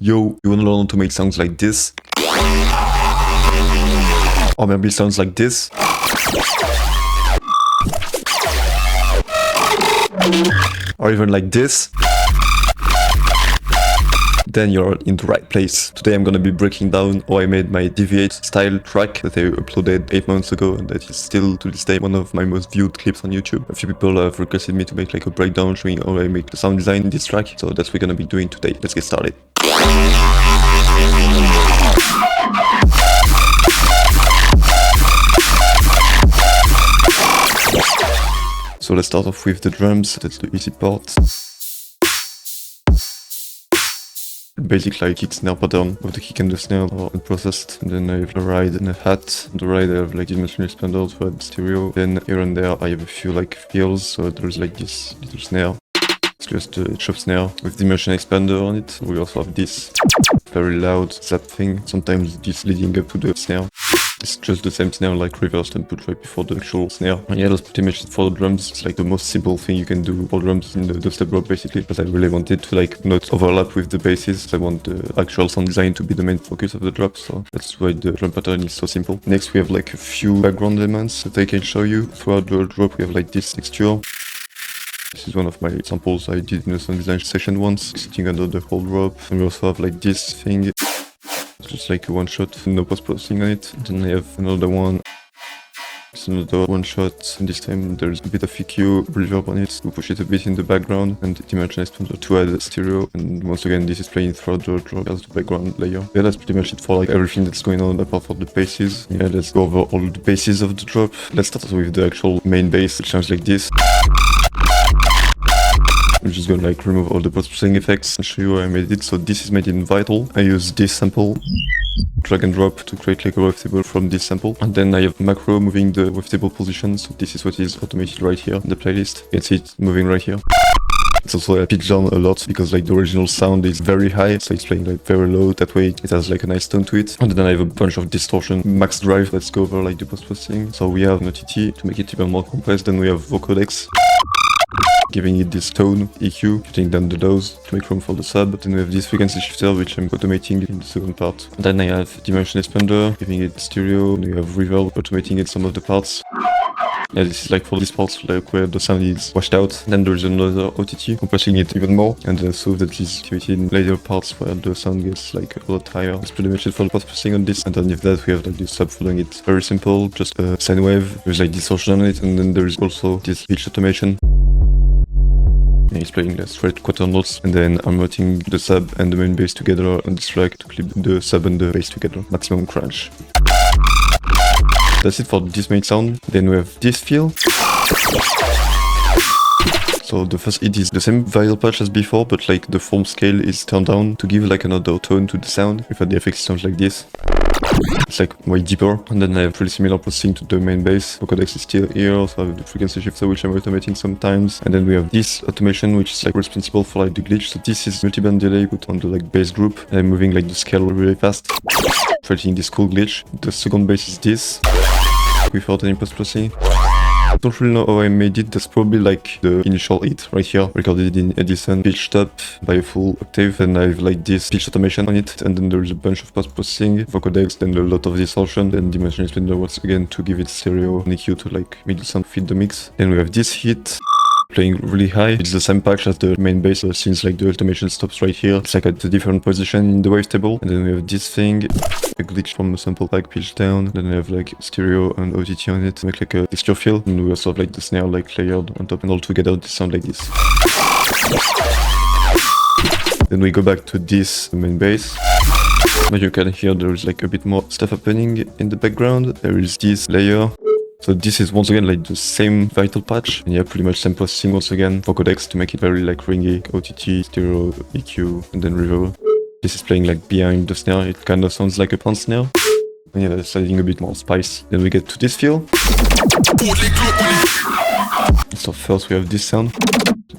Yo, you wanna learn to make sounds like this? Or maybe sounds like this? Or even like this? Then you're in the right place. Today I'm gonna be breaking down how I made my DVEIGHT style track that I uploaded 8 months ago, and that is still to this day one of my most viewed clips on YouTube. A few people have requested me to make like a breakdown showing how I make the sound design in this track, so that's what we're gonna be doing today. Let's get started. So let's start off with the drums, that's the easy part. Basic like kick snare pattern of the kick and the snare are unprocessed. And then I have the ride and a hat. On the ride I have like dimensional expanders for the stereo. Then here and there I have a few like fills, so there's like this little snare. It's just a chop snare with dimension expander on it. We also have this very loud zap thing, sometimes this leading up to the snare. It's just the same snare like reversed and put right before the actual snare. And yeah, that's pretty much it for the drums. It's like the most simple thing you can do for drums in the dubstep rock basically, because I really wanted to like not overlap with the basses. I want the actual sound design to be the main focus of the drop, so that's why the drum pattern is so simple. Next we have like a few background elements that I can show you. Throughout the drop we have like this texture. This is one of my samples I did in a sound design session once, sitting under the whole drop. And we also have like this thing. Just like a one shot, no post-processing on it. Then I have another one. It's another one shot, and this time there's a bit of EQ, reverb on it to push it a bit in the background, and dimension expander to add stereo. And once again, this is playing throughout the drop as the background layer. Yeah, that's pretty much it for like everything that's going on apart from the basses. Yeah, let's go over all the basses of the drop. Let's start with the actual main bass. It sounds like this. I'm just gonna like remove all the post-processing effects and show you how I made it. So this is made in Vital. I use this sample, drag and drop to create like a wavetable from this sample. And then I have macro moving the wavetable position. So this is what is automated right here in the playlist. You can see it moving right here. It's also pitched down a lot because like the original sound is very high, so it's playing like very low. That way it has like a nice tone to it. And then I have a bunch of distortion max drive. Let's go over like the post-processing. So we have an OTT to make it even more compressed. Then we have vocodex, giving it this tone, EQ, cutting down the lows to make room for the sub. Then we have this frequency shifter, which I'm automating in the second part. And then I have dimension expander, giving it stereo. And we have reverb, automating in some of the parts. Yeah, this is like for these parts, like where the sound is washed out. Then there's another OTT, compressing it even more. And so that is activated in later parts where the sound gets like a lot higher. That's pretty much it for the post-processing on this. And underneath that we have like this sub following it. Very simple, just a sine wave. There's like distortion on it, and then there's also this pitch automation. Yeah, he's playing the straight quarter notes, and then I'm routing the sub and the main bass together on this track to clip the sub and the bass together. Maximum crunch. That's it for this main sound. Then we have this feel. So the first hit is the same vital patch as before, but like the form scale is turned down to give like another tone to the sound. Without the effects, it sounds like this. It's like way deeper. And then I have pretty similar processing to the main bass. Vocodex is still here, so I have the frequency shifter, which I'm automating sometimes. And then we have this automation, which is like responsible for like the glitch. So this is multi-band delay put on the like bass group. And I'm moving like the scale really fast, creating this cool glitch. The second bass is this, without any post-processing. I don't really know how I made it. That's probably like the initial hit right here, recorded in Edison, pitched up by a full octave, and I have like this pitch automation on it, and then there's a bunch of post-processing, vocodex, then a lot of distortion, then dimension expander once again to give it stereo and EQ to like make the sound fit the mix. Then we have this hit, playing really high. It's the same patch as the main bass, so since like the automation stops right here, it's like at a different position in the wavetable. And then we have this thing, a glitch from the sample pack pitch down. Then we have like stereo and OTT on it to make like a texture fill. And we also have like the snare like layered on top, and all together they sound like this. Then we go back to this main bass. Now you can hear there is like a bit more stuff happening in the background. There is this layer. So this is once again like the same vital patch, and yeah, pretty much same processing once again. Vocodex to make it very like ringy, OTT, stereo, EQ, and then reverb. This is playing like behind the snare. It kind of sounds like a pan snare. And yeah, that's adding a bit more spice. Then we get to this feel. So first we have this sound.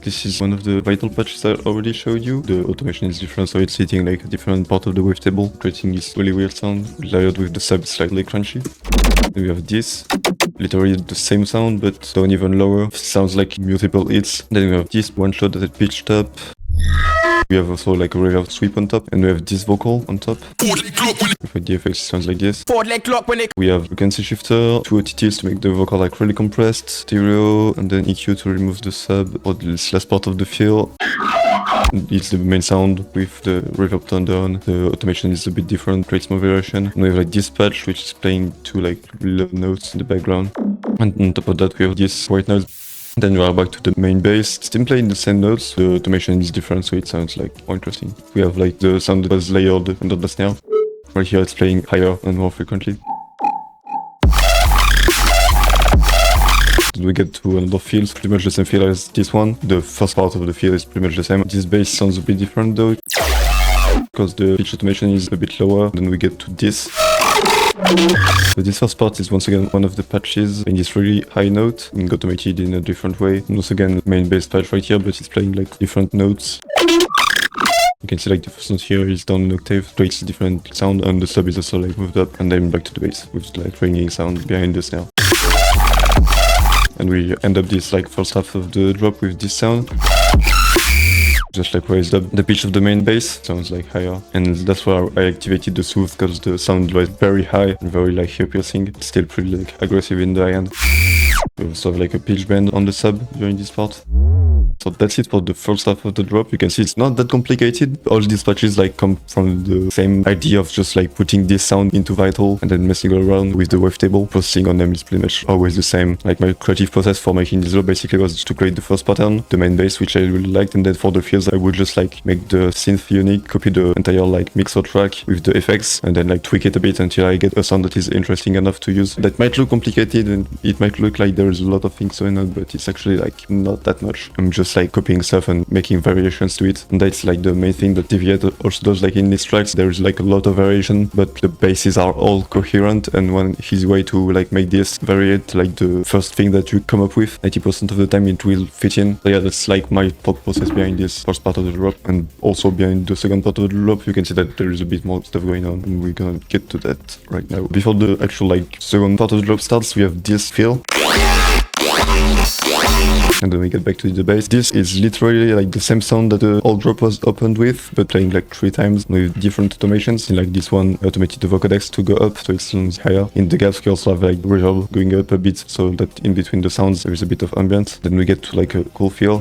This is one of the vital patches I already showed you. The automation is different, so it's hitting like a different part of the wavetable, creating this really weird sound. Layered with the sub, slightly crunchy. Then we have this. Literally the same sound, but down even lower. Sounds like multiple hits. Then we have this one shot that I pitched up. We have also like a reverb sweep on top, and we have this vocal on top. With the effects sounds like this. We have frequency shifter, 2 OTTs to make the vocal like really compressed, stereo, and then EQ to remove the sub or this last part of the fill. It's the main sound with the reverb turned down. The automation is a bit different, creates more variation. And we have like this patch which is playing 2 like low notes in the background. And on top of that we have this white noise. Then we are back to the main bass. It's still playing the same notes. The automation is different, so it sounds like more interesting. We have like the sound that was layered under the snare. Right here it's playing higher and more frequently. Then we get to another fill, pretty much the same fill as this one. The first part of the fill is pretty much the same. This bass sounds a bit different though, because the pitch automation is a bit lower. Then we get to this. So this first part is once again one of the patches in this really high note and automated in a different way. And once again main bass patch right here, but it's playing like different notes. You can see like the first note here is down an octave, creates a different sound, and the sub is also like moved up, and then back to the bass with like ringing sound behind the snare. And we end up this like first half of the drop with this sound. Just like raised up the pitch of the main bass, sounds like higher. And that's where I activated the soothe, because the sound was very high and very like ear piercing. It's still pretty like aggressive in the high end. We also have like a pitch bend on the sub during this part. So that's it for the first half of the drop. You can see it's not that complicated. All these patches like come from the same idea of just like putting this sound into Vital and then messing around with the wavetable. Processing on them is pretty much always the same. Like my creative process for making this drop basically was to create the first pattern, the main bass, which I really liked, and then for the fills I would just like make the synth unique, copy the entire like mixer track with the effects, and then like tweak it a bit until I get a sound that is interesting enough to use. That might look complicated and it might look like there is a lot of things going on, but it's actually like not that much. I'm just like copying stuff and making variations to it, and that's like the main thing that DVEIGHT also does. Like in these tracks there is like a lot of variation, but the basses are all coherent, and one easy way to like make this variate, like the first thing that you come up with, 90% of the time it will fit in. So yeah, that's like my thought process behind this first part of the drop, and also behind the second part of the drop you can see that there is a bit more stuff going on, and we're gonna get to that right now. Before the actual like second part of the drop starts, we have this fill. And then we get back to the bass. This is literally like the same sound that the old drop was opened with, but playing like 3 times with different automations. In like this one, I automated the vocodex to go up, so it sounds higher. In the gaps, we also have like reverb going up a bit, so that in between the sounds there is a bit of ambient. Then we get to like a cool feel.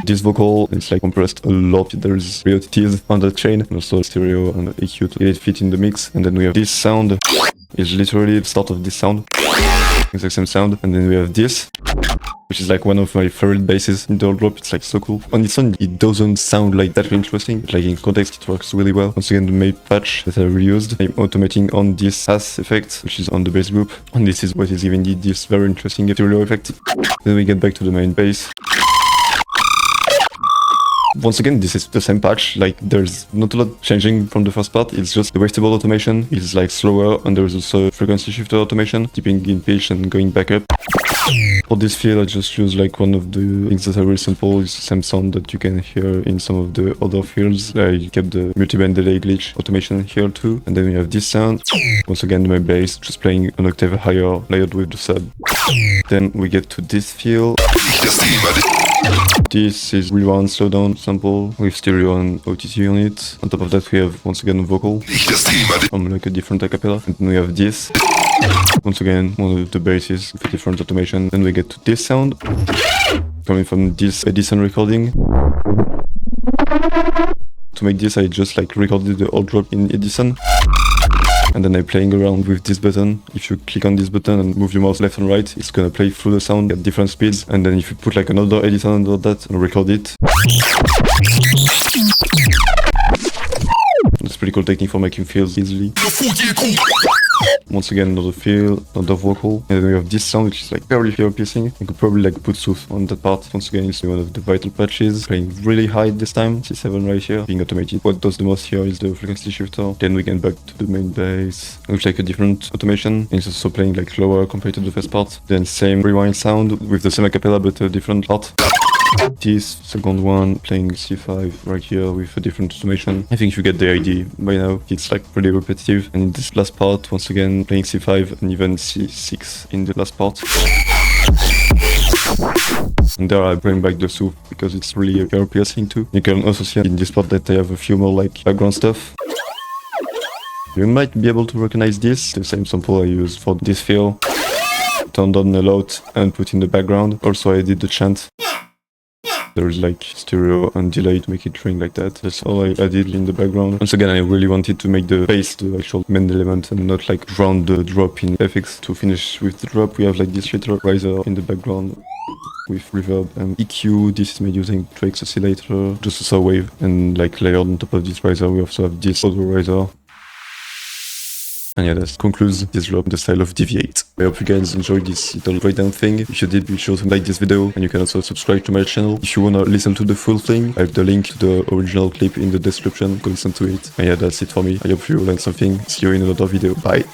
This vocal is like compressed a lot. There is 3 OTTs on the chain, and also stereo and EQ to get it fit in the mix. And then we have this sound. Is literally the start of this sound. Exact same sound. And then we have this, which is like one of my favorite basses in the old drop. It's like so cool. On its own, it doesn't sound like that interesting, but like in context, it works really well. Once again, the main patch that I reused, I'm automating on this SAS effect, which is on the bass group. And this is what is giving it this very interesting stereo effect. Then we get back to the main bass. Once again, this is the same patch, like there's not a lot changing from the first part, it's just the wavetable automation is like slower, and there's also frequency shifter automation, dipping in pitch and going back up. For this fill, I just use like one of the things that I really sample, it's the same sound that you can hear in some of the other fills. I kept the multiband delay glitch automation here too, and then we have this sound. Once again, my bass, just playing an octave higher, layered with the sub. Then we get to this fill. This is rewind slowdown sample with stereo and OTT on it. On top of that we have once again a vocal from like a different acapella. And then we have this. Once again one of the basses with a different automation. Then we get to this sound coming from this Edison recording. To make this I just like recorded the old drop in Edison. And then I'm playing around with this button. If you click on this button and move your mouse left and right, it's gonna play through the sound at different speeds. And then if you put like another Edison under that and record it, that's pretty cool technique for making fills easily. Once again, another fill, another vocal, and then we have this sound which is like very ear piercing. I could probably like put soothe on that part. Once again, it's one of the Vital patches, playing really high this time, C7 right here, being automated. What does the most here is the frequency shifter. Then we get back to the main bass, with like a different automation, and it's also playing like lower compared to the first part. Then same rewind sound with the same acapella but a different part. This second one playing C5 right here with a different automation. I think you get the idea by now. It's like pretty repetitive. And in this last part, once again playing C5 and even C6 in the last part. And there I bring back the soup because it's really ear piercing too. You can also see in this part that I have a few more like background stuff. You might be able to recognize this, the same sample I used for this fill. Turned down a lot and put in the background. Also I did the chant. There is like stereo and delay to make it ring like that. That's all I added in the background. Once again, I really wanted to make the bass the actual main element and not like drown the drop in effects. To finish with the drop, we have like this little riser in the background with reverb and EQ. This is made using Drake's oscillator, just a saw wave, and like layered on top of this riser, we also have this other riser. And yeah, that concludes this drop in the style of DVEIGHT. I hope you guys enjoyed this little breakdown thing. If you did, be sure to like this video, and you can also subscribe to my channel. If you wanna listen to the full thing, I have the link to the original clip in the description. Go listen to it. And yeah, that's it for me. I hope you learned something. See you in another video. Bye!